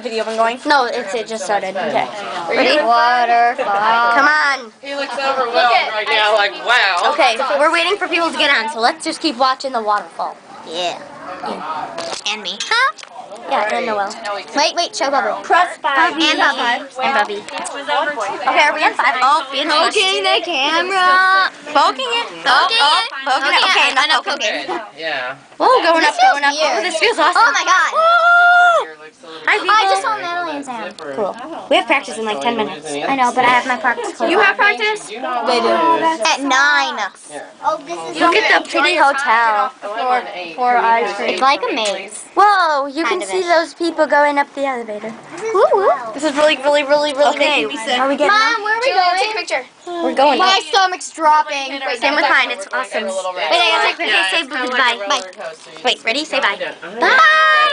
that video been going? No, it just started. Okay. Ready? Waterfall. Come on. He looks overwhelmed right now, like, wow. Okay, we're waiting for people to get on, so let's just keep watching the waterfall. Yeah. And me. Huh? Yeah, and Noel. Wait, show Bubby. Press 5. And Bubby. Okay, are we on 5? Oh, poking the camera. Poking it? Poking it. Okay, enough poking. Yeah. Whoa, going up. Oh, this feels awesome. Oh my god. Hi, people. I just saw Natalie and Sam. Cool. We have practice in like 10 minutes. I know, but I have my practice. You have practice? They do. At 9. Look at the pretty hotel. For ice cream. It's like a maze. Whoa, you can see those people going up the elevator. This is really Okay, making me sick. are we getting Mom, where are we going? Take a picture. We're going My up. stomach's dropping. Wait, Sam with mine, it's awesome. Wait, I gotta take a picture. Say goodbye. Bye. Wait, ready? Say bye. Bye.